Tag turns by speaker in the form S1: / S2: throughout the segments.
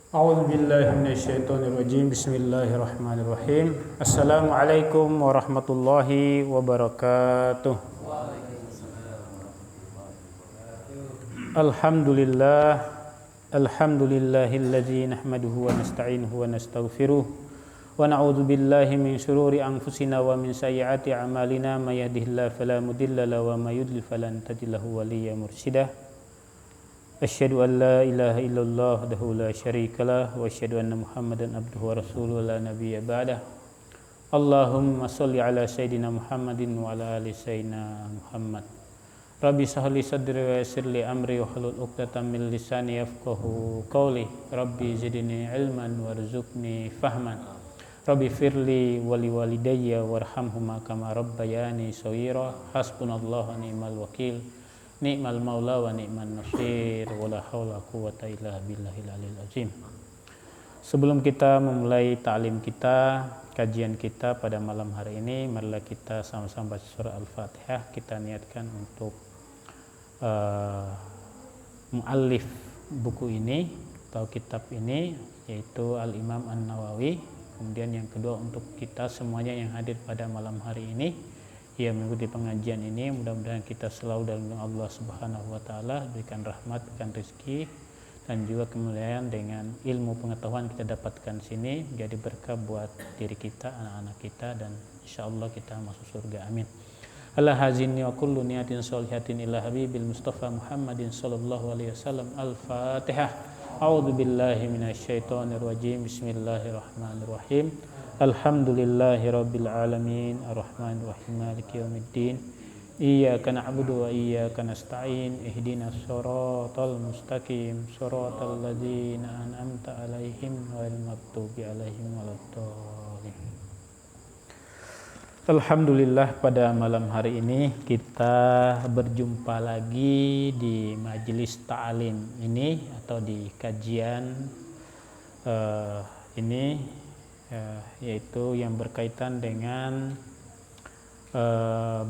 S1: A'udzu billahi minasyaitonir rajim. Bismillahirrahmanirrahim. Assalamualaikum warahmatullahi wabarakatuh. Alhamdulillah. Alhamdulillahilladzi nahmaduhu wa nasta'inuhu wa nastaghfiruh wa na'udzu billahi min syururi anfusina wa min sayyiati a'malina may yahdihillahu fala mudilla lahu wa may yudlil falan tajid lahu waliyyan mursyida. Asyhadu an la ilaha illallah wahdahu la syarikalah wa asyhadu anna Muhammadan abduhu wa rasuluhu la nabiyya ba'dah. Allahumma shalli ala sayidina Muhammadin wa ala ali sayyidina Muhammad. Rabbi shrah li sadri wa yassir li amri wahlul 'uqdatam min lisani yafqahu qawli. Rabbi zidni ilman warzuqni fahman. Rabbi firli wa liwalidayya warhamhuma kama rabbayani shaghira. Hasbunallahu wa ni'mal wakil. Ni'mal maula wa ni'man nasir wa la haula quwwata illa billahil aliyil azim. Sebelum kita memulai ta'lim kita, kajian kita pada malam hari ini, marilah kita sama-sama baca surah Al-Fatihah. Kita niatkan untuk muallif buku ini atau kitab ini, yaitu Al-Imam An-Nawawi. Kemudian yang kedua untuk kita semuanya yang hadir pada malam hari ini yang mengikuti pengajian ini, mudah-mudahan kita selalu dalam Allah Subhanahu wa taala, berikan rahmat, berikan rezeki dan juga kemuliaan dengan ilmu pengetahuan kita dapatkan sini menjadi berkah buat diri kita, anak-anak kita, dan insyaallah kita masuk surga. Amin. Allah hazinni wa kullu niyatin sholihatin ila habibil Mustafa Muhammadin sallallahu alaihi wasallam. Al-Fatihah. A'udzu billahi minasyaitonir rajim. Bismillahirrahmanirrahim. Alhamdulillahi rabbil alamin, arrahmanir rahim, maliki yaumiddin. Iyyaka na'budu wa iyyaka nasta'in. Ihdinas shiratal mustaqim, shiratal ladzina an'amta 'alaihim ghairil maghdubi 'alaihim waladdallin. Alhamdulillah, pada malam hari ini kita berjumpa lagi di majelis ta'lim ini atau di kajian ini, yaitu yang berkaitan dengan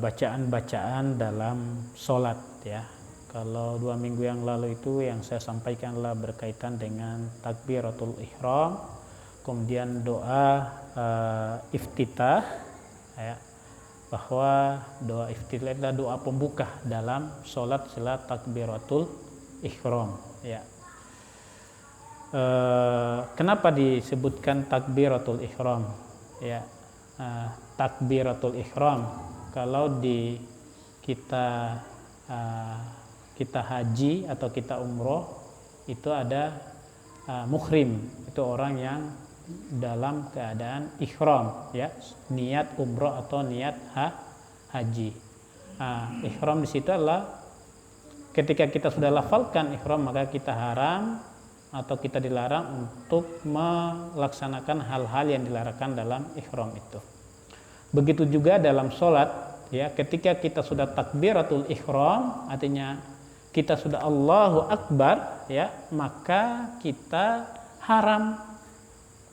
S1: bacaan-bacaan dalam sholat ya. Kalau 2 minggu yang lalu itu yang saya sampaikanlah berkaitan dengan takbiratul ihram, kemudian doa iftitah ya, bahwa doa iftitah adalah doa pembuka dalam sholat setelah takbiratul ihram ya. Kenapa disebutkan takbiratul ihram ya? Takbiratul ihram kalau di kita haji atau kita umroh itu ada muhrim, itu orang yang dalam keadaan ihram ya, niat umroh atau niat haji. Ihram di situ adalah ketika kita sudah lafalkan ihram, maka kita haram atau kita dilarang untuk melaksanakan hal-hal yang dilarangkan dalam ihram itu. Begitu juga dalam sholat ya, ketika kita sudah takbiratul ihram, artinya kita sudah Allahu Akbar ya, maka kita haram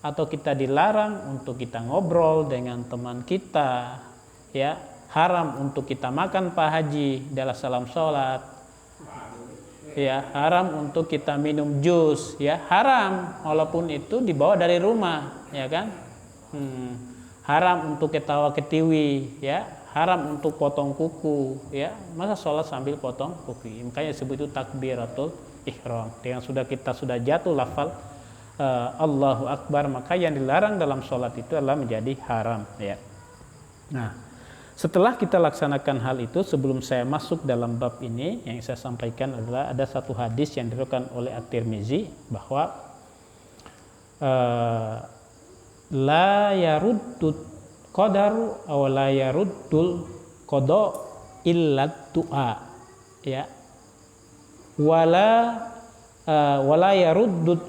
S1: atau kita dilarang untuk kita ngobrol dengan teman kita ya, haram untuk kita makan Pak Haji dalam salam sholat ya, haram untuk kita minum jus ya, haram walaupun itu dibawa dari rumah ya kan. Haram untuk ketawa ketiwi ya, haram untuk potong kuku ya, masa sholat sambil potong kuku. Makanya disebut itu takbiratul ihram. Dengan kita sudah jatuh lafal Allahu Akbar, maka yang dilarang dalam sholat itu adalah menjadi haram ya. Nah, setelah kita laksanakan hal itu, sebelum saya masuk dalam bab ini, yang saya sampaikan adalah ada satu hadis yang diriwayatkan oleh At-Tirmizi bahwa la yaruddul qadaru aw la yaruddul qada illa du'a ya, wala yaruddul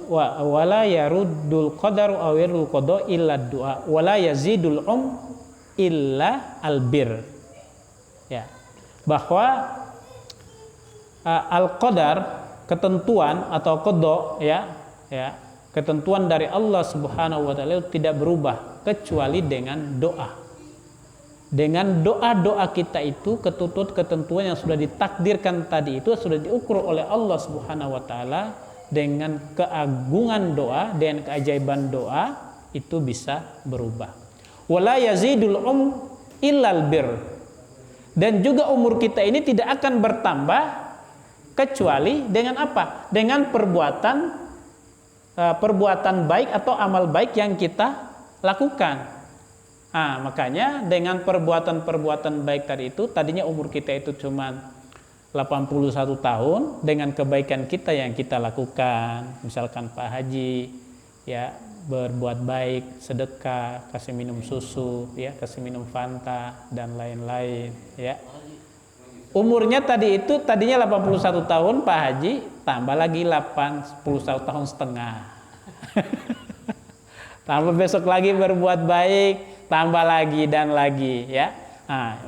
S1: qadaru aw yaruddul qada illa du'a wala yazidul illa albir ya, bahwa al-qadar, ketentuan atau qada ya, ketentuan dari Allah Subhanahu wa taala tidak berubah kecuali dengan doa. Dengan doa-doa kita itu, ketentuan yang sudah ditakdirkan tadi itu sudah diukur oleh Allah Subhanahu wa taala, dengan keagungan doa, dengan keajaiban doa itu bisa berubah. Wala yazidul illal bir. Dan juga umur kita ini tidak akan bertambah kecuali dengan apa? Dengan perbuatan baik atau amal baik yang kita lakukan. Makanya dengan perbuatan-perbuatan baik tadi itu, tadinya umur kita itu cuma 81 tahun, dengan kebaikan kita yang kita lakukan, misalkan Pak Haji ya berbuat baik, sedekah, kasih minum susu, ya, kasih minum Fanta dan lain-lain, ya. Umurnya tadinya 81 tahun Pak Haji, tambah lagi 81 tahun setengah. Tambah besok lagi berbuat baik, tambah lagi dan lagi, ya.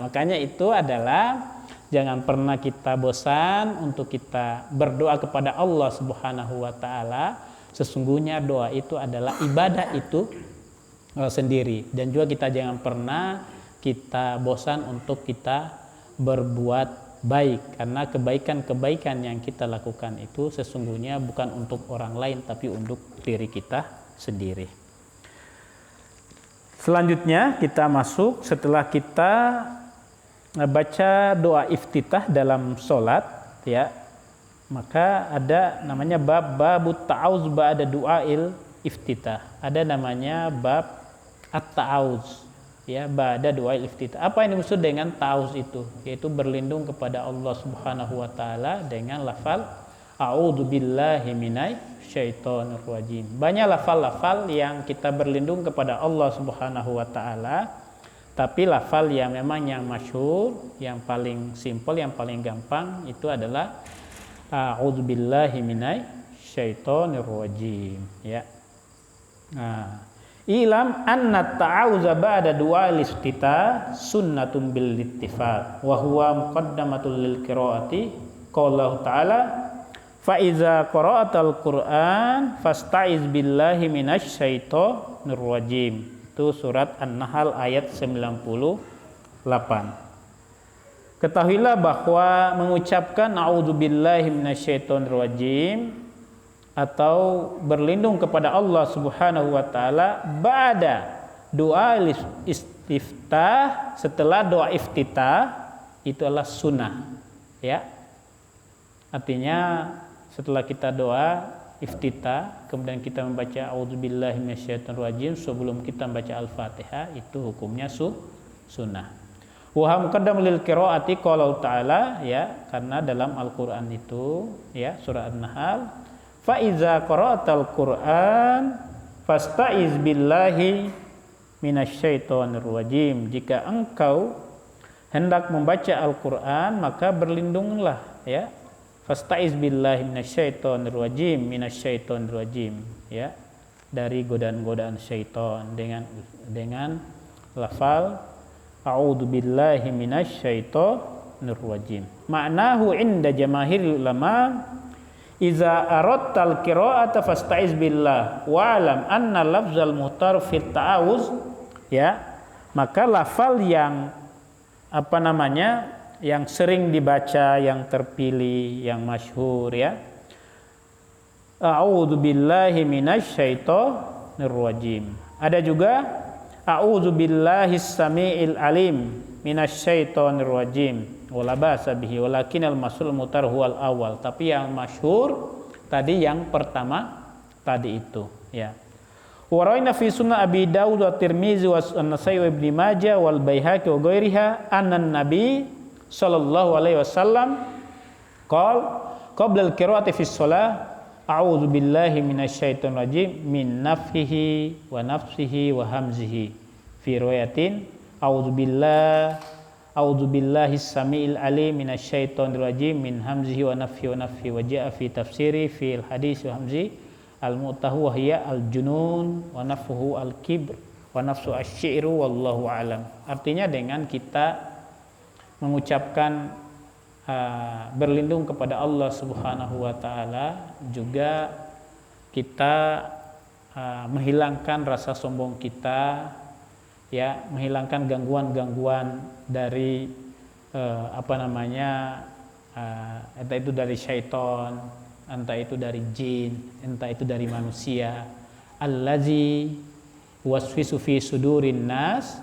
S1: Makanya itu adalah jangan pernah kita bosan untuk kita berdoa kepada Allah Subhanahu wa taala. Sesungguhnya doa itu adalah ibadah itu sendiri, dan juga kita jangan pernah kita bosan untuk kita berbuat baik, karena kebaikan-kebaikan yang kita lakukan itu sesungguhnya bukan untuk orang lain tapi untuk diri kita sendiri. Selanjutnya kita masuk setelah kita baca doa iftitah dalam sholat, ya, maka ada namanya babut ta'awuz ba'da du'ail iftitah. Ada namanya bab at-ta'awuz, ya, ba'da du'ail iftitah. Apa yang dimaksud dengan ta'awuz itu? Yaitu berlindung kepada Allah Subhanahu wa taala dengan lafal a'udzu billahi minasyaitonir rajim. Banyak lafal-lafal yang kita berlindung kepada Allah Subhanahu wa taala, tapi lafal yang memang yang masyhur, yang paling simpel, yang paling gampang itu adalah a'udzu billahi minasyaitonir rajim, ya. Ilam anna ta'awuza ba'da du'al iftitah sunnatun bil ittifaq wa huwa muqaddamatul lil qiraati qaulahu ta'ala fa iza qara'atal qur'an fasta'iz billahi minasyaitonir rajim. Itu surat An-Nahl ayat 98. Ketahuilah bahwa mengucapkan a'udzubillahi minasyaitonir rajim atau berlindung kepada Allah Subhanahu wa taala ba'da doa istiftah, setelah doa iftitah, itu adalah sunnah, ya. Artinya setelah kita doa iftitah kemudian kita membaca a'udzubillahi minasyaitonir rajim sebelum kita membaca Al-Fatihah, itu hukumnya sunnah. Wa muqaddam lil qiraati qala ta'ala, ya, karena dalam Al-Qur'an itu, ya, surah An-Nahl, fa iza qara'atal Qur'an fasta'iz billahi minasyaitonir rajim. Jika engkau hendak membaca Al-Qur'an maka berlindunglah, ya, fasta'iz billahi minasyaitonir rajim, ya, dari godaan-godaan syaitan dengan lafal a'udzu billahi minasyaitonir rajim. Ma'nahu inda jamaahiril ulama iza aradtal qira'ata fasta'iz billah wa alam anna lafzal muhtar fit ta'awuz, ya, maka lafal yang yang sering dibaca, yang terpilih, yang masyhur, ya, a'udzu billahi minasyaitonir rajim. Ada juga a'udzu billahis samiil alim minasyaitonir rajim wala ba'sa bihi walakinal masul mutar huwal awal. Tapi yang masyhur tadi yang pertama tadi itu, ya. Wa rawaina fi sunan Abi Dawud wa Tirmizi wa An-Nasai wa Ibnu Majah wal Baihaqi wa ghairiha anna Nabi sallallahu alaihi wasallam qala qabla al-qira'ati fi shalah a'udzu billahi minasyaitonir rajim min nafhihi wa nafsihi wa hamzihi. Fi riwayatin a'udzu billahis samiil alim minasyaitonir rajim min hamzihi wa nafhi wa ja'a fi tafsiri fi al-hadis wa hamzi al-mu'tahu wa hiya al-junun wa nafhu al-kibr wa nafsu asy-syi'ru wallahu a'lam. Artinya dengan kita mengucapkan berlindung kepada Allah Subhanahu wa taala, juga kita menghilangkan rasa sombong kita, ya, menghilangkan gangguan-gangguan dari itu dari syaitan, entah itu dari jin, entah itu dari manusia. Allazi waswisu fi sudurin nas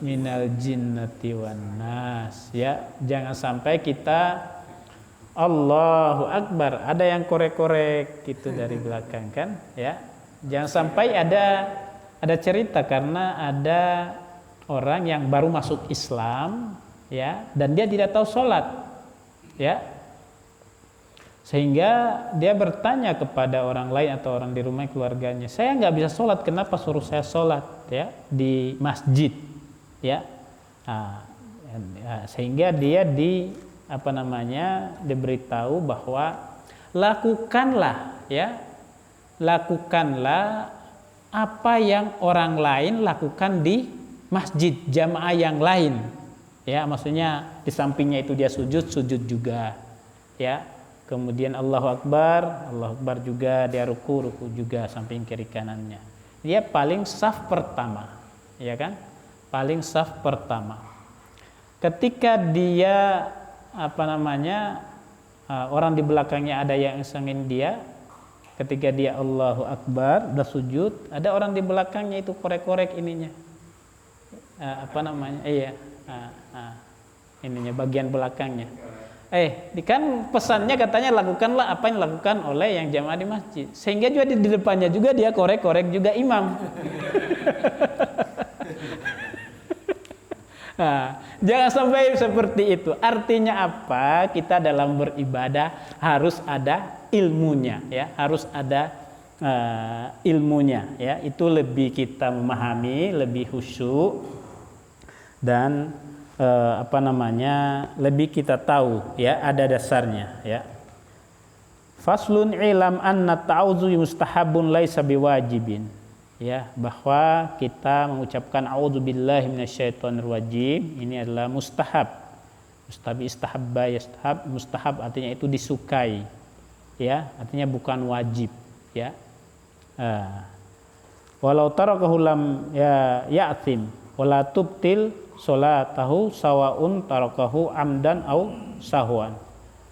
S1: minal jinnati wan nas. Ya, jangan sampai kita Allahu Akbar, ada yang korek-korek gitu dari belakang kan, ya. Jangan sampai ada cerita karena ada orang yang baru masuk Islam, ya, dan dia tidak tahu sholat, ya, sehingga dia bertanya kepada orang lain atau orang di rumah keluarganya, saya nggak bisa sholat, kenapa suruh saya sholat, ya, di masjid, ya. Sehingga dia diberitahu bahwa lakukanlah, ya, lakukanlah apa yang orang lain lakukan di masjid jamaah yang lain, ya, maksudnya di sampingnya itu dia sujud juga, ya, kemudian Allahu Akbar juga, dia ruku juga samping kiri kanannya, dia paling saf pertama, ya kan, paling saf pertama. Ketika dia orang di belakangnya ada yang isengin dia, ketika dia Allahu Akbar udah sujud, ada orang di belakangnya itu korek-korek ininya, ininya bagian belakangnya. Kan pesannya katanya lakukanlah apa yang dilakukan oleh yang jamaah di masjid, sehingga juga di depannya juga dia korek-korek juga imam. Jangan sampai seperti itu. Artinya apa? Kita dalam beribadah harus ada ilmunya, ya, harus ada ilmunya, ya. Itu lebih kita memahami, lebih khusyuk dan lebih kita tahu, ya, ada dasarnya, ya. Faslun ilam anna ta'awudzu mustahabun laisa biwajibin, ya, bahwa kita mengucapkan a'udzubillahi minasyaitonirrajim ini adalah mustahab. Istahabba yastahab, mustahab artinya itu disukai, ya, artinya bukan wajib, ya. Walau tarakahu lam ya'thim wala tubtil sholatahu sawaun tarakahu amdan au sahwan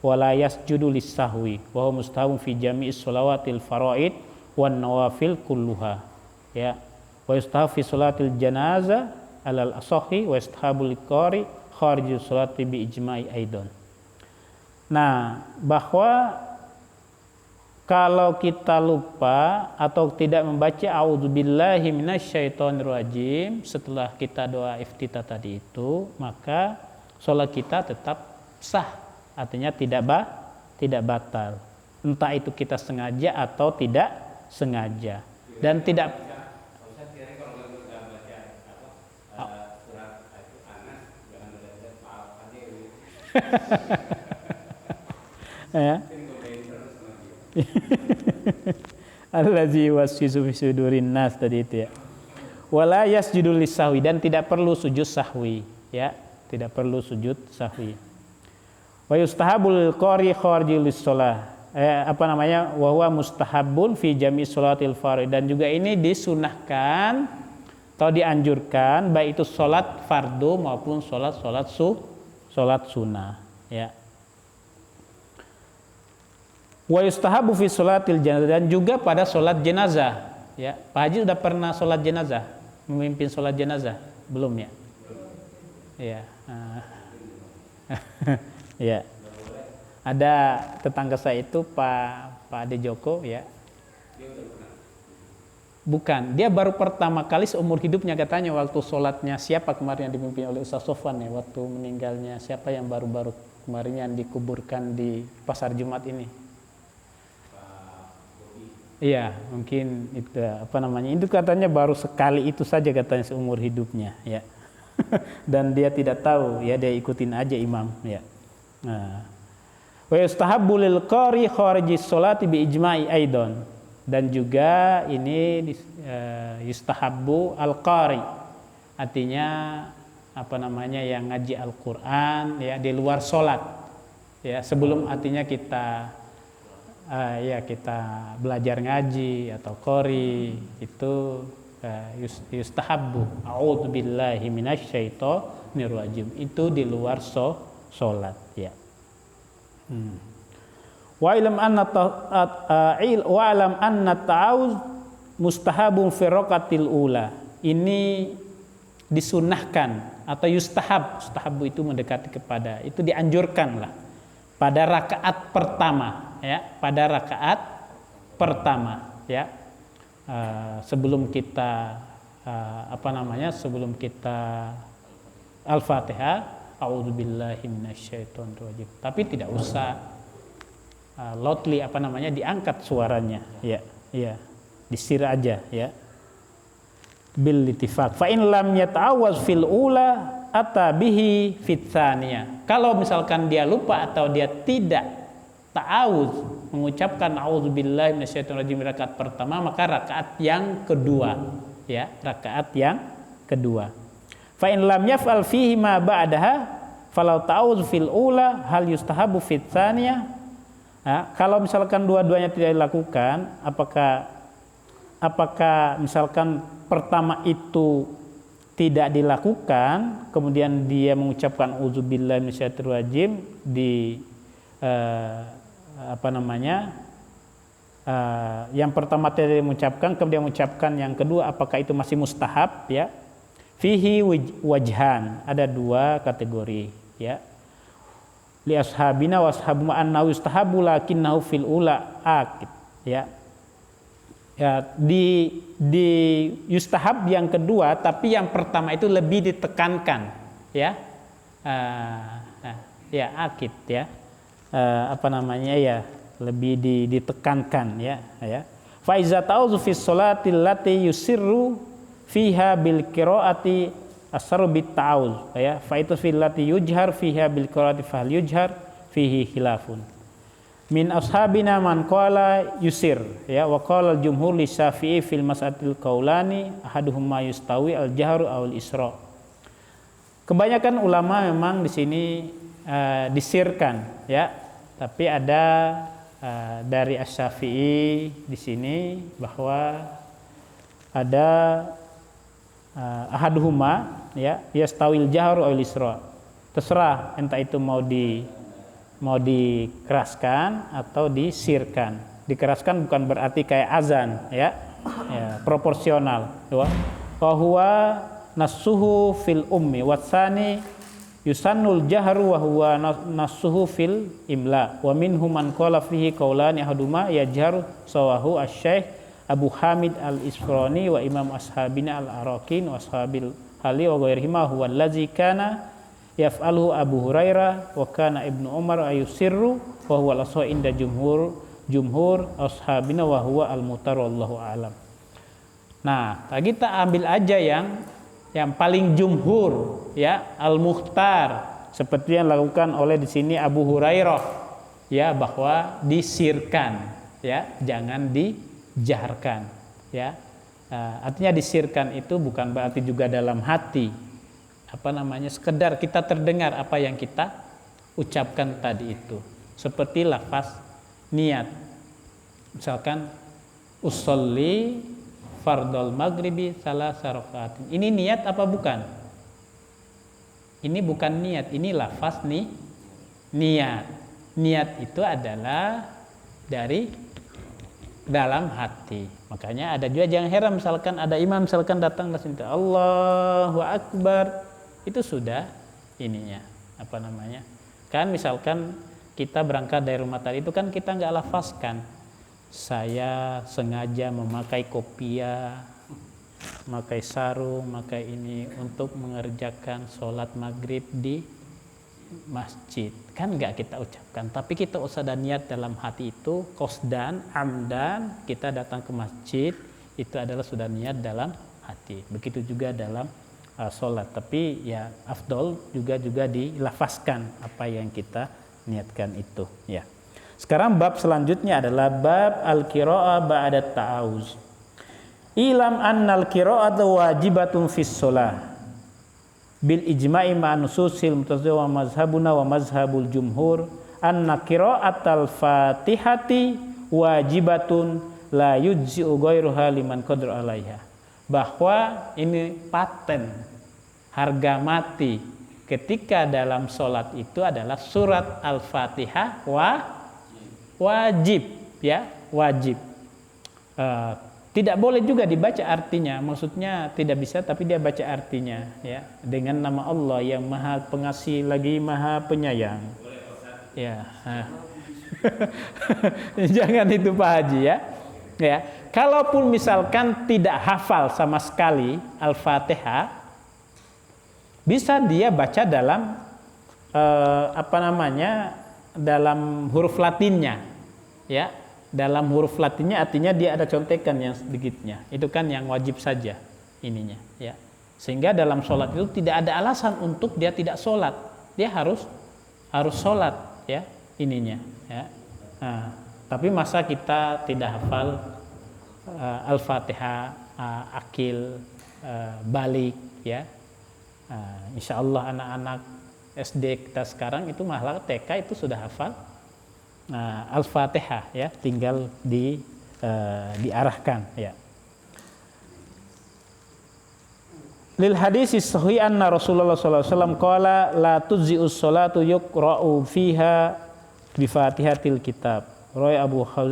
S1: wala yasjudu lis-sahwi wa huwa mustahabun fi jami'is sholawatil faraid wan nawafil kulluha, ya. Wa yustahab fi sholatil janazah alal asahhi wa yustahabul qari kharijus sholati bi ijma'i aidan. Nah, bahwa kalau kita lupa atau tidak membaca a'udzubillahi minasyaitonirrajim setelah kita doa iftitah tadi itu, maka sholat kita tetap sah, artinya tidak batal, entah itu kita sengaja atau tidak sengaja, dan tidak ya. Allazi waswisu fi sudurin nas tadi itu, ya. Wala yasjudu lis-sahwi, dan tidak perlu sujud sahwi, ya, tidak perlu sujud sahwi. Wa yustahabul qari khariji lis-shalah, wa huwa mustahabun fi jami' sholatil fardhi, dan juga ini disunahkan atau dianjurkan baik itu sholat fardu maupun sholat sunnah, ya. Wa yustahabu fi sholatil jenazah, dan juga pada sholat jenazah, ya. Pak Haji sudah pernah sholat jenazah, memimpin sholat jenazah belum, ya? Ya. Ya. Ada tetangga saya itu Pak Ade Joko, ya. Bukan, dia baru pertama kali seumur hidupnya katanya waktu sholatnya siapa kemarin yang dipimpin oleh Ustaz Sofwan, ya, waktu meninggalnya siapa yang baru-baru kemarin yang dikuburkan di Pasar Jumat ini. Iya, mungkin itu itu katanya baru sekali itu saja katanya seumur hidupnya, ya. Dan dia tidak tahu, ya, dia ikutin aja imam, ya. Wa yustahabbu lil qari kharijis sholati bi ijma'i aidan, dan juga ini yustahabbu al qari, artinya yang ngaji Al-Qur'an, ya, di luar sholat, ya, sebelum artinya kita kita belajar ngaji atau qori, itu yustahabbu a'udzubillahi minasyaitonirrajim, itu di luar sholat, ya. Wa ilam anna ta'awuz mustahabun fi raqatil ula. Ini disunahkan atau yustahab. Mustahabu itu mendekati kepada, itu dianjurkan lah pada rakaat pertama, ya, pada rakaat pertama, ya. Sebelum kita sebelum kita Al-Fatihah, a'udzubillahi minasyaitonirrajim. Tapi tidak usah loudly diangkat suaranya, ya, ya. Disir aja, ya. Bil ittifaq. Fa in lam yata'awwaz fil ula ata bihi fit tsaniyah. Kalau misalkan dia lupa atau dia tidak ta'awuz mengucapkan a'udzubillahi minasyaitonirrajim rakaat pertama, maka rakaat yang kedua, ya, rakaat yang kedua. Fa in lam yaf'al fihi ma ba'daha falau ta'awuz fil ula hal yustahabu fit tsaniyah. Kalau misalkan dua-duanya tidak dilakukan, apakah misalkan pertama itu tidak dilakukan, kemudian dia mengucapkan auzubillahi minasyaitonirrajim di yang pertama tidak mengucapkan, kemudian mengucapkan yang kedua, apakah itu masih mustahab, ya? Fihi wajhan, ada dua kategori, ya. Li ashabina wa ashabu annahu yustahabu lakinnahu fil ula akid, ya. Ya, di yustahab yang kedua, tapi yang pertama itu lebih ditekankan, ya. Ya, akid, ya. Ya, lebih ditekankan, ya, ya. Fa iza ta'awzu fi sholati allati yusirru fiha bil qiraati asru bit ta'awuz, ya. Fa itu fil lati yujhar fiha bil qiraati fa yujhar fihi khilafun. Min ashabina man qala yusir, ya, wa qala al jumhur li Syafi'i fil mas'atil qaulani ahaduhuma yustawi al jahru aw al isra. Kebanyakan ulama memang di sini disirkan, ya, tapi ada dari Asy-Syafi'i di sini bahwa ada ahaduhuma, ya, yastawil jahru aw al isra. Terserah entah itu mau dikeraskan atau disirkan. Dikeraskan bukan berarti kayak azan, ya, ya, proporsional. Wa huwa nasuhu fil ummi watsani yusannul jahru wa huwa nasuhu fil imla. Wa minhum man qala fihi qaulani ahaduma yajharu sawahu asy-syaikh Abu Hamid al-Isfirani wa imam ashabina al-Arakin wa ashabil hali wa ghairihima huwa allazi kana yaf'aluhu Abu Hurairah wa kana Ibnu Umar ayusirru wa huwa al-aswa inda jumhur ashabina wa huwa al-mutar wallahu alam. Nah, kita ambil aja yang paling jumhur, ya, al-mukhtar, seperti yang dilakukan oleh di sini Abu Hurairah, ya, bahwa disirkan, ya, jangan dijaharkan, ya. Artinya disirkan itu bukan berarti juga dalam hati, sekedar kita terdengar apa yang kita ucapkan tadi itu, seperti lafaz niat, misalkan usolli fardol maghribi salasa rakaatin. Ini niat apa bukan? Ini bukan niat, ini lafaz niat. Niat itu adalah dari dalam hati. Makanya ada juga jangan heran, misalkan ada imam misalkan datang ke sini, Allahu Akbar, itu sudah ininya, kan misalkan kita berangkat dari rumah tadi itu kan kita nggak lafazkan, saya sengaja memakai kopiah, memakai sarung, memakai ini untuk mengerjakan sholat maghrib di masjid, kan nggak kita ucapkan, tapi kita usah ada niat dalam hati itu, qasdan, amdan, kita datang ke masjid, itu adalah sudah niat dalam hati. Begitu juga dalam sholat, tapi ya afdol juga dilafazkan apa yang kita niatkan itu, ya. Sekarang bab selanjutnya adalah bab al-qiraa'ah ba'da ta'awuz. Ilam annal qiraa'atu wajibatun fis shalah bil ijma'i ma nususil mutazawwa mazhabuna wa mazhabul jumhur anna qira'atal fatihati wajibatun la yujzi'u ghairuha liman qadra 'alaiha. Bahwa ini paten, harga mati ketika dalam sholat itu adalah surat Al-Fatihah wajib, ya, wajib. Tidak boleh juga dibaca artinya, maksudnya tidak bisa tapi dia baca artinya, ya, dengan nama Allah yang Maha Pengasih lagi Maha Penyayang. Ya. Jangan itu Pak Haji, ya. Ya. Kalaupun misalkan tidak hafal sama sekali Al-Fatihah, bisa dia baca dalam dalam huruf Latinnya, ya. Dalam huruf Latinnya artinya dia ada contekan yang sedikitnya. Itu kan yang wajib saja ininya, ya. Sehingga dalam sholat itu tidak ada alasan untuk dia tidak sholat. Dia harus sholat, ya, ininya, ya. Nah, tapi masa kita tidak hafal Al-Fatihah, akil, balik, ya. Insya Allah anak-anak SD kita sekarang itu malah TK itu sudah hafal Al-Fatihah, ya, tinggal diarahkan, ya. Lil hadis sahih anna Rasulullah sallallahu alaihi wasallam qala la tujzi'us salatu yuqra'u fiha bi Fatihatil kitab. Rawi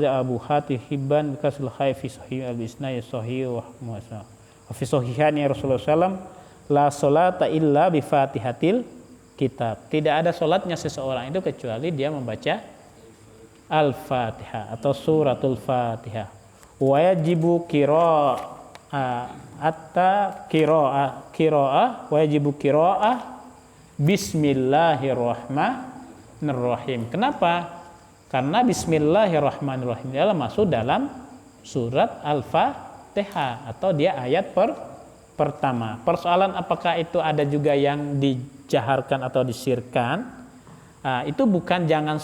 S1: Abu Hatim Hibban bikasul khaifi sahih al-isnad sahih wa musa. Wa fi sahihan ya Rasulullah sallam la salata illa bi Fatihatil kitab. Tidak ada salatnya seseorang itu kecuali dia membaca Al-Fatihah atau suratul Fatihah. Wajibu wajibu qiraah Bismillahirrahmanirrahim. Kenapa? Karena Bismillahirrahmanirrahim adalah masuk dalam surat Al-Fatihah atau dia ayat pertama. Persoalan apakah itu ada juga yang dijaharkan atau disirkan? Itu bukan jangan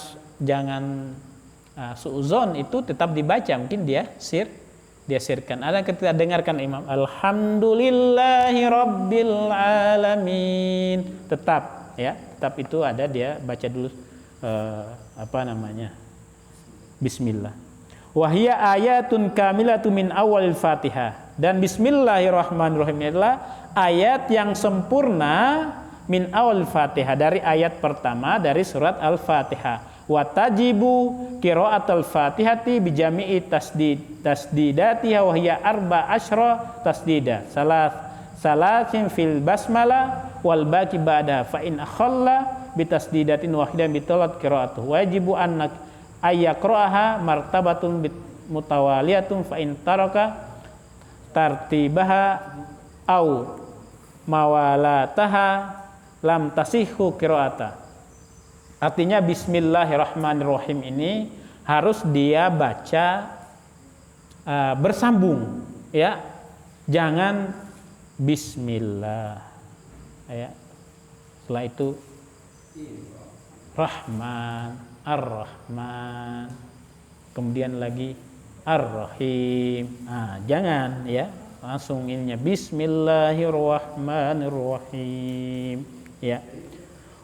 S1: suuzon, itu tetap dibaca, mungkin dia sirkan. Ada kita dengarkan imam alhamdulillahi rabbil alamin, tetap, ya, tetap itu ada dia baca dulu bismillah. Wahia ayatun kamilatun min awalil Fatihah, dan Bismillahirrahmanirrahim adalah ayat yang sempurna min awal Fatihah, dari ayat pertama dari surat Al-Fatihah. Wa tajibu qiraatul Fatihati bi jami'i tasdidatiha wa hiya arba asyra tasdida. Salasin fil basmalah wal baqi ba'da fa in akhalla bi tasdidatin wahidan bi talat qiraatuh. Wajibu an ayyaqra'aha martabatun mutawaliyatun fa in taraka tartibaha au mawalataha lam tasihhu qiraatah. Artinya Bismillahirrahmanirrahim ini harus dia baca bersambung, ya. Jangan Bismillah, ya. Setelah itu Rahman, Ar-Rahman, kemudian lagi Ar-Rahim. Jangan, ya. Langsung ininya Bismillahirrahmanirrahim, ya.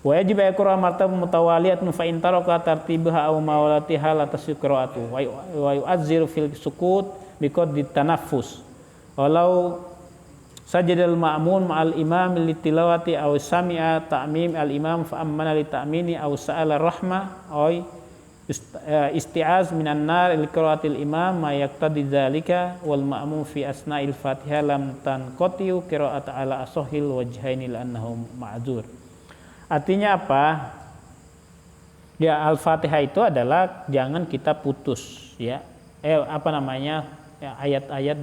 S1: Wajib ayqra martabah mutawaliyatun fa in taraka tartibaha aw mawalatiha la tasqira'atu wa yu'azziru fil sukut biqadri tanaffus walau sajadal ma'mun ma'al imam litilawati aw sami'a ta'mim al imam fa ammana li ta'mini aw sa'ala rahmah aw isti'az minan nar li qiraatil imam ma yaqtadi dzalika wal ma'mum fi asna'il fatihah lam tanqati'u qira'at ala asahil wajhaini lannahu ma'dzur. Artinya apa? Ya, Al-Fatihah itu adalah jangan kita putus, ya. Ayat-ayat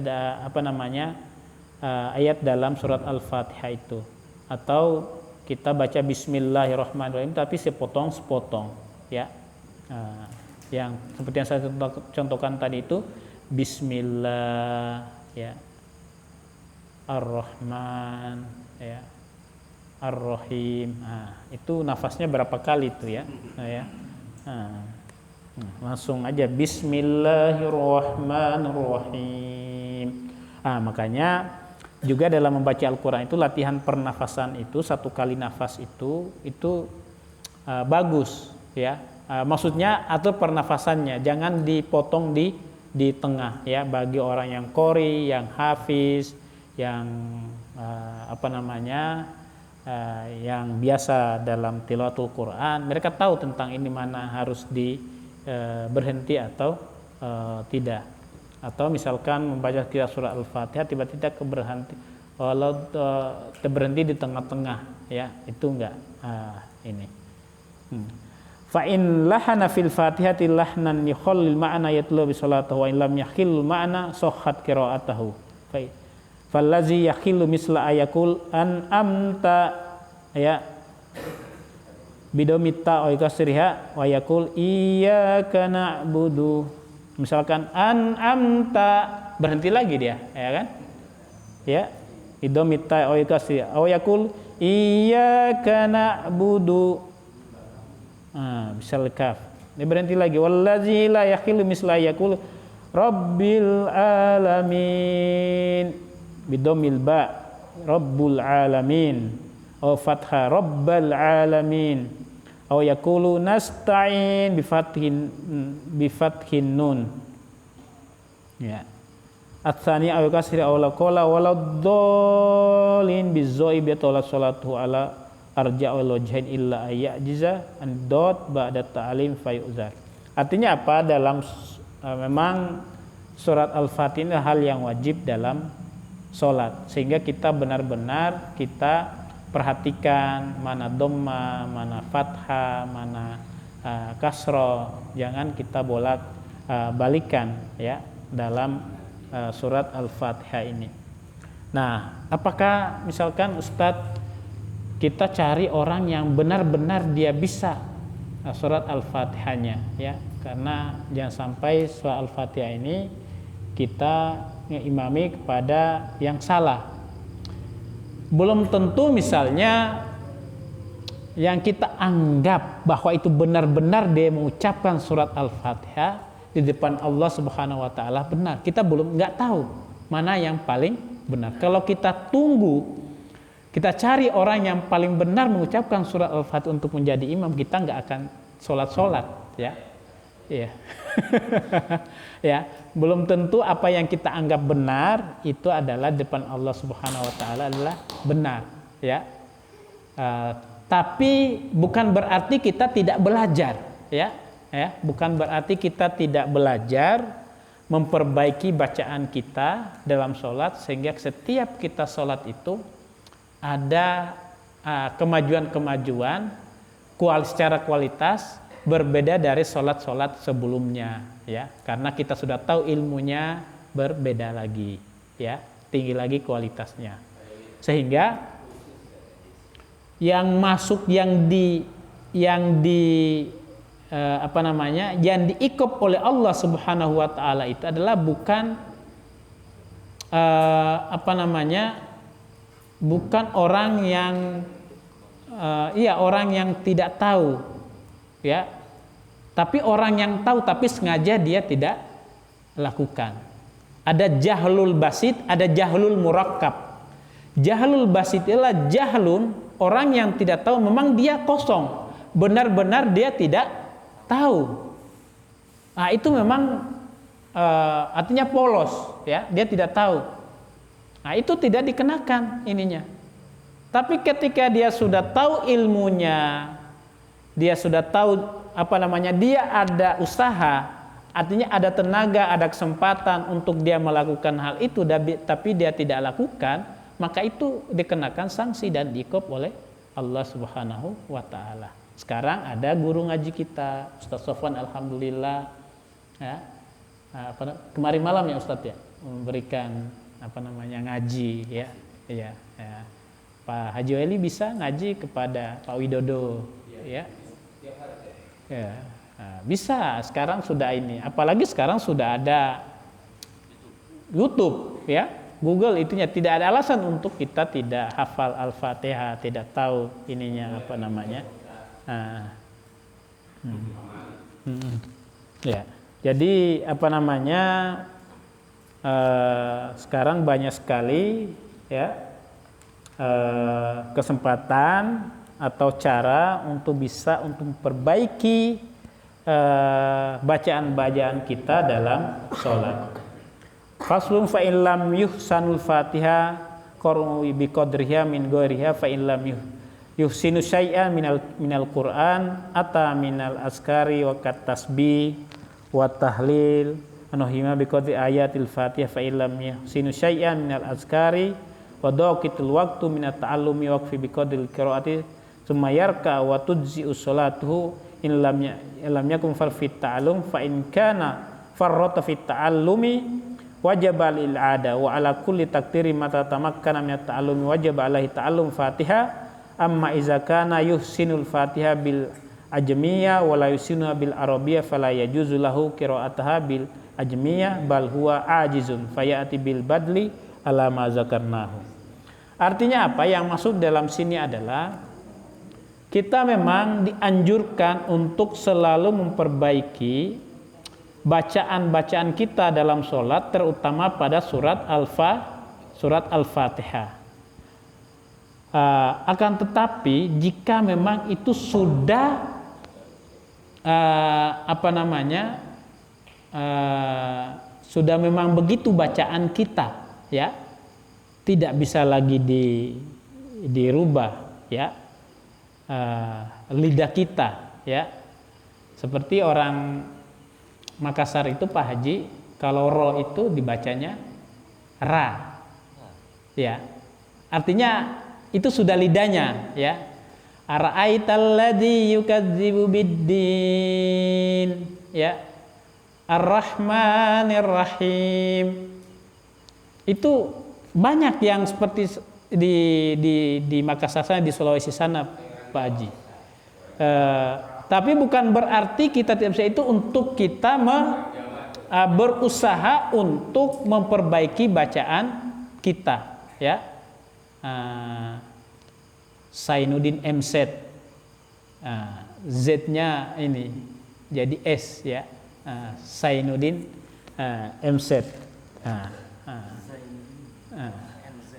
S1: ayat dalam surat Al-Fatihah itu, atau kita baca Bismillahirrahmanirrahim tapi sepotong-sepotong, ya. Yang seperti yang saya contohkan tadi itu Bismillah, ya, Ar-Rahman, ya, Ar-Rahim. Itu nafasnya berapa kali itu, ya. Langsung aja Bismillahirrahmanirrahim. Makanya juga dalam membaca Al-Quran itu latihan pernafasan itu, satu kali nafas itu bagus, ya. Maksudnya atur pernafasannya, jangan dipotong di tengah, ya. Bagi orang yang qori, yang hafiz, yang yang biasa dalam tilawatul Quran, mereka tahu tentang ini mana harus berhenti atau tidak. Atau misalkan membaca kita surat Al-Fatihah tiba-tiba berhenti, walau berhenti di tengah-tengah, ya itu enggak ini. Fa in lahana fil Fatihati lahnan yukhallil ma'na yatlu bi salatihi wa in lam yakhil ma'na sahhat qira'atuhu. Fallazi yakhilu misla ayakul an amta ya bidomita wa kasriha wa yakul iyyaka na'budu. Misalkan an amta berhenti lagi dia, ya kan? Ya, bidomita wa kasriha wa yakul iyyaka na'budu. Misal kaf. Dia berhenti lagi. Wallazi la yakhilu misla yakul rabbil alamin. Bidomil ba rabbul alamin. Aw fatha rabbal alamin. Aw yakulu nasta'in bifathin nun. Ya. Atsani aw kasri aw laqala waladdallin bizoi bi salatu ala arja'ul wajhain illa ayyajiza an dot ba'da ta'lim fayuzar. Artinya apa? Dalam memang surat Al-Fatihah hal yang wajib dalam salat, sehingga kita benar-benar kita perhatikan mana dhamma, mana fathah, mana kasroh, jangan kita balikan ya dalam surat Al-Fatihah ini. Nah, apakah misalkan Ustadz kita cari orang yang benar-benar dia bisa surat Al-Fatihahnya ya, karena jangan sampai surat Al-Fatihah ini kita imami kepada yang salah. Belum tentu misalnya yang kita anggap bahwa itu benar-benar dia mengucapkan surat Al-Fatihah di depan Allah Subhanahu wa taala benar. Kita belum nggak tahu mana yang paling benar. Kalau kita tunggu, kita cari orang yang paling benar mengucapkan surat Al-Fatihah untuk menjadi imam, kita nggak akan sholat ya. Iya. Ya, belum tentu apa yang kita anggap benar itu adalah depan Allah Subhanahu wa taala adalah benar, ya. Tapi bukan berarti kita tidak belajar, ya. Bukan berarti kita tidak belajar memperbaiki bacaan kita dalam sholat, sehingga setiap kita sholat itu ada kemajuan-kemajuan secara kualitas berbeda dari sholat-sholat sebelumnya, ya, karena kita sudah tahu ilmunya berbeda lagi, ya, tinggi lagi kualitasnya, sehingga yang masuk yang diikop oleh Allah Subhanahu wa taala itu adalah bukan bukan orang yang tidak tahu, ya, tapi orang yang tahu tapi sengaja dia tidak lakukan. Ada jahlul basit, ada jahlul murakkab. Jahlul basit adalah jahlun, orang yang tidak tahu, memang dia kosong, benar-benar dia tidak tahu. Nah, itu memang artinya polos, ya, dia tidak tahu. Nah, itu tidak dikenakan ininya. Tapi ketika dia sudah tahu ilmunya, dia sudah tahu dia ada usaha, artinya ada tenaga, ada kesempatan untuk dia melakukan hal itu, tapi dia tidak lakukan, maka itu dikenakan sanksi dan diikop oleh Allah Subhanahu wa taala. Sekarang ada guru ngaji kita, Ustaz Sofwan, alhamdulillah, ya, kemarin malam ya Ustaz ya, memberikan ngaji, ya. Pak Haji Eli bisa ngaji kepada Pak Widodo, ya. Ya, bisa. Sekarang sudah ini, apalagi sekarang sudah ada YouTube, ya, Google, itunya tidak ada alasan untuk kita tidak hafal Al-Fatihah, tidak tahu ininya Ya, jadi sekarang banyak sekali, ya, kesempatan atau cara untuk bisa untuk memperbaiki bacaan-bacaan kita dalam sholat. Faslun fa in lam yuhsanul Fatihah qara'u bi qadriha min ghairiha fa in lam yuhsinu syai'an minal Qur'an ata minal askari wa kat tasbih wa tahlil anuhima biqadri ayatil Fatihah fa illam yuhsinu syai'an minal askari wa daqitul waqtu minat ta'allumi waqfi biqadril qiraati tsumma yarka wa tujzi'u sholatuhu in lam yakun far fit ta'allum fa in kana farrata fit ta'allumi wajib lil ada wa ala kulli takdiri mata tamakkana minat ta'allumi wajib alaihi ta'allum Fatihah amma iza kana yuhsinul Fatihah bil ajmiyah wa la yuhsinuha bil arabiyyah fala yajuzu lahu qira'ataha bil ajmiyah bal huwa ajizun fayati bil badli ala ma zakarnahu. Artinya apa? Yang maksud dalam sini adalah kita memang dianjurkan untuk selalu memperbaiki bacaan-bacaan kita dalam sholat, terutama pada surat Al-Fatihah. Akan tetapi jika memang itu sudah sudah memang begitu bacaan kita, ya, tidak bisa lagi dirubah, ya, lidah kita, ya, seperti orang Makassar itu Pak Haji, kalau ro itu dibacanya ra, ya, artinya itu sudah lidahnya, ya. Ara'aital ladzi yukadzibu biddin, ya. Ar-Rahmanir Rahim. Itu banyak yang seperti di Makassar sana, di Sulawesi sana, Pak Haji. Tapi bukan berarti kita tidak bisa itu untuk kita berusaha untuk memperbaiki bacaan kita, ya. Sainuddin MZ, Z-nya ini jadi S, ya. Sainuddin MZ.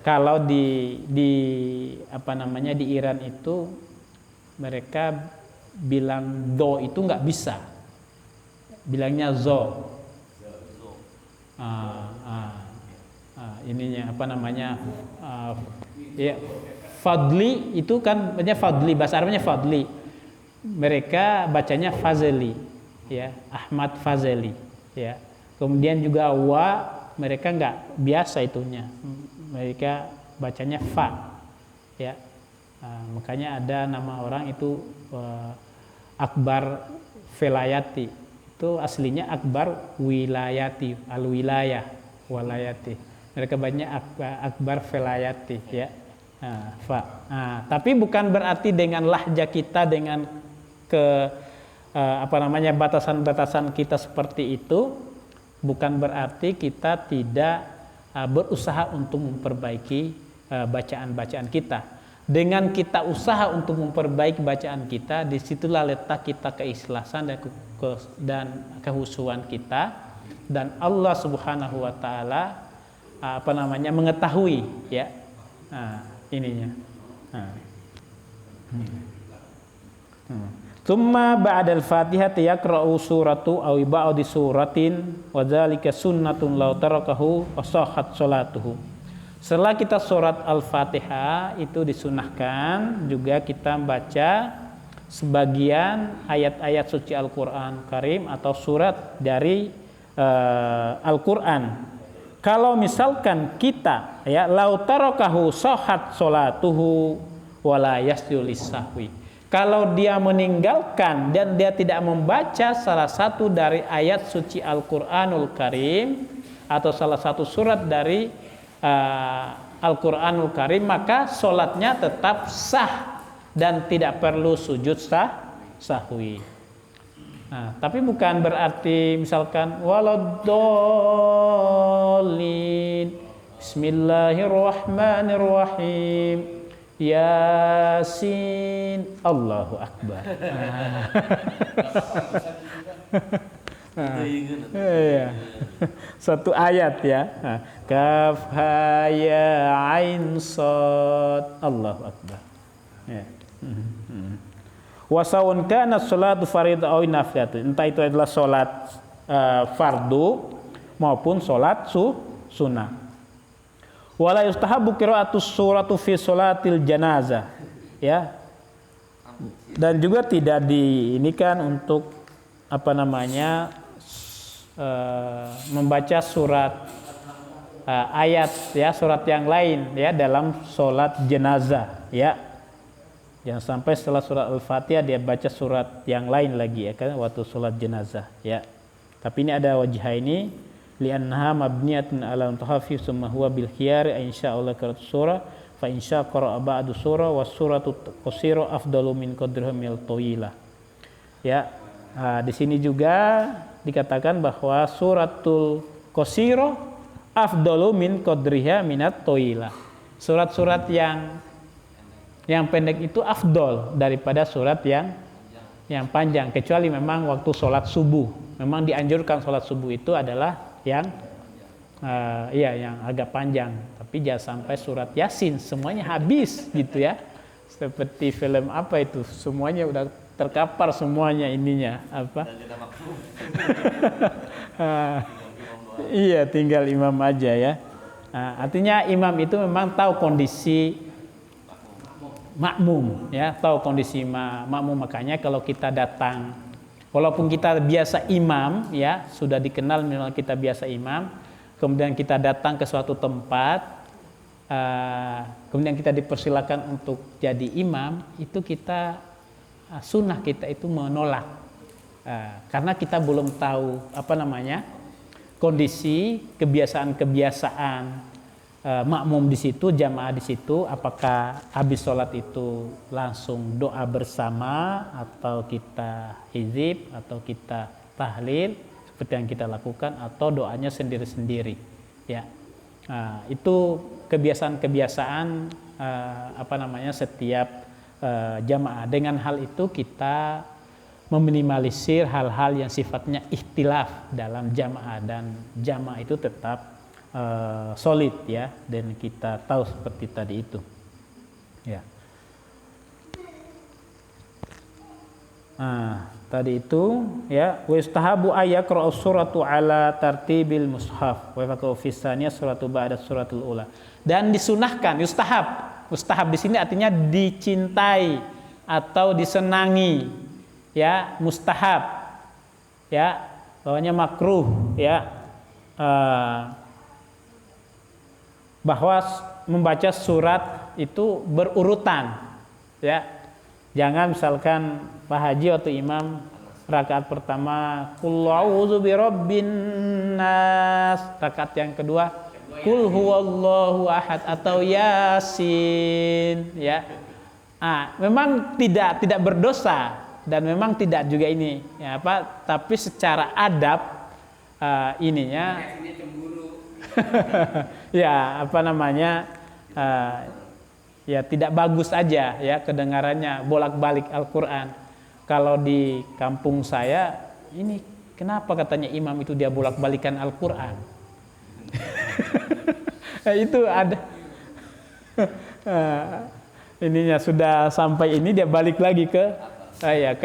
S1: Kalau di Iran itu mereka bilang do itu nggak bisa, bilangnya zo. Ininya ya, Fadli itu kan banyak Fadli, bahasa Arabnya Fadli. Mereka bacanya Fazeli, ya, Ahmad Fazeli, ya. Kemudian juga wa mereka nggak biasa itunya, mereka bacanya fa, ya. Makanya ada nama orang itu Akbar Velayati, itu aslinya Akbar Wilayati, al-wilayah walayati. Mereka banyak Akbar Velayati, ya. Tapi bukan berarti dengan lahja kita, dengan batasan-batasan kita seperti itu, bukan berarti kita tidak berusaha untuk memperbaiki bacaan-bacaan kita. Dengan kita usaha untuk memperbaiki bacaan kita, disitulah letak kita keikhlasan dan kehusuan kita, dan Allah Subhanahu Wa Taala mengetahui, ya, ininya. Tsumma ba'dal Fatihah yaqra'u suratu aw ba'di suratin wa dzalika sunnatun law tarakahu wa sahhat salatuhu. Setelah kita surat Al-Fatihah itu disunahkan juga kita membaca sebagian ayat-ayat suci Al-Qur'an Karim atau surat dari Al-Qur'an. Kalau misalkan kita, ya, law tarakahu sahhat salatuhu wa la yasjudu lis-sahwi. Kalau dia meninggalkan dan dia tidak membaca salah satu dari ayat suci Al-Qur'anul Karim atau salah satu surat dari Al-Qur'anul Karim, maka sholatnya tetap sah dan tidak perlu sujud sahwi. Tapi bukan berarti misalkan waladdallin, bismillahirrahmanirrahim, Yasin, Allahu Akbar. Satu ayat, ya. Kaf ha ya ain sad, Allahu Akbar. Ya. Wasawun kana sholatu fardhu aw nafilah. Entah itu adalah sholat fardu maupun sholat sunnah. Wala yustahabu qira'atus suratu fi sholatil janazah, ya. Dan juga tidak diinikan untuk membaca surat ayat ya, surat yang lain ya dalam sholat jenazah ya. Jangan sampai setelah surat Al-Fatihah dia baca surat yang lain lagi ya kan waktu sholat jenazah ya. Tapi ini ada wajah ini li'annaha mabniyatun ala tahafi summa huwa bil khiyar insyaallah qira'at surah fa insya qara'a ba'du surah was suratu qasira afdalu min qadriha mil tawilah. Ya. Di sini juga dikatakan bahwa suratul qasira afdalu min qadriha minat tawilah. Surat-surat yang pendek itu afdol daripada surat yang panjang, kecuali memang waktu sholat subuh. Memang dianjurkan sholat subuh itu adalah yang yang agak panjang, tapi jangan sampai surat Yasin semuanya habis gitu ya. Seperti film apa itu, semuanya udah terkapar semuanya ininya apa? Iya, tinggal imam aja ya. Artinya imam itu memang tahu kondisi makmum ya, tahu kondisi makmum. Makanya kalau kita datang, walaupun kita biasa imam ya, sudah dikenal minimal kita biasa imam, kemudian kita datang ke suatu tempat, kemudian kita dipersilakan untuk jadi imam, itu kita sunnah kita itu menolak, karena kita belum tahu kondisi kebiasaan makmum di situ, jamaah di situ, apakah habis sholat itu langsung doa bersama atau kita hizib atau kita tahlil seperti yang kita lakukan, atau doanya sendiri-sendiri ya. Itu kebiasaan-kebiasaan setiap jamaah. Dengan hal itu kita meminimalisir hal-hal yang sifatnya ikhtilaf dalam jamaah, dan jamaah itu tetap solid ya, dan kita tahu seperti tadi itu ya. Tadi itu ya, wa istahabu ayaqra suratu ala tartibil mushaf wa yaqra fi tsaniyah suratu ba'da suratul ula. Dan disunahkan, mustahab di sini artinya dicintai atau disenangi ya, mustahab ya, bawahnya makruh ya, bahwa membaca surat itu berurutan ya. Jangan misalkan Pak Haji atau imam rakaat pertama qul a'udzu birabbin nas, rakaat yang kedua qul huwallahu ahad atau yasin ya. Memang tidak berdosa, dan memang tidak juga ini ya tapi secara adab ininya ya ya tidak bagus aja ya kedengarannya bolak-balik Al-Qur'an. Kalau di kampung saya ini, kenapa katanya imam itu dia bolak-balikan Al-Qur'an? Itu ada ininya, sudah sampai ini dia balik lagi ke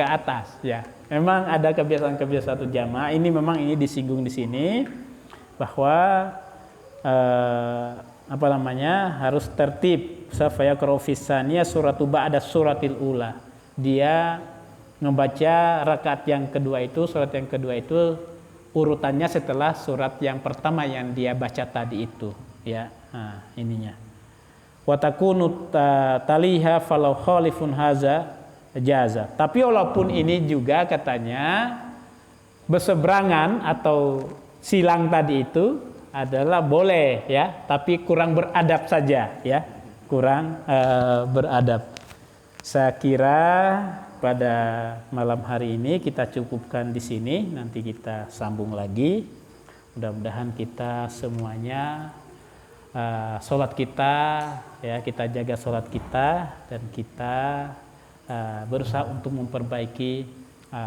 S1: atas ya. Memang ada kebiasaan-kebiasaan jamaah ini, memang ini disinggung di sini bahwa harus tertib. Safaya krofisania suratu ba'da suratil ula. Dia membaca rakaat yang kedua itu, surat yang kedua itu urutannya setelah surat yang pertama yang dia baca tadi itu ya. Ininya. Wa takunu taliha falau khalifun haza jaza. Tapi walaupun ini juga katanya berseberangan atau silang tadi itu adalah boleh ya, tapi kurang beradab saja ya, kurang beradab. Saya kira pada malam hari ini kita cukupkan di sini, nanti kita sambung lagi. Mudah-mudahan kita semuanya sholat kita ya, kita jaga sholat kita, dan kita berusaha untuk memperbaiki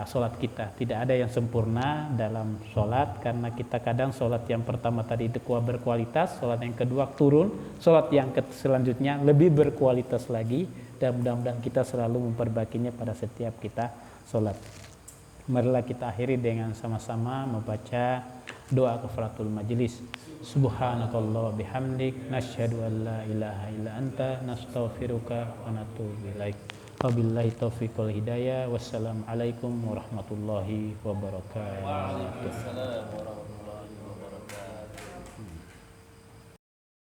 S1: sholat kita. Tidak ada yang sempurna dalam sholat, karena kita kadang sholat yang pertama tadi itu berkualitas, sholat yang kedua turun, sholat yang selanjutnya lebih berkualitas lagi, dan mudah-mudahan kita selalu memperbaikinya pada setiap kita sholat. Marilah kita akhiri dengan sama-sama membaca doa kafaratul majelis. Subhanakallah bihamdik, nasyhadu an la ilaha illa anta, nastaghfiruka wa natubu ilaik. Wabillahi taufiq wal hidayah. Wassalamualaikum warahmatullahi wabarakatuh.
S2: Waalaikumsalam warahmatullahi wabarakatuh.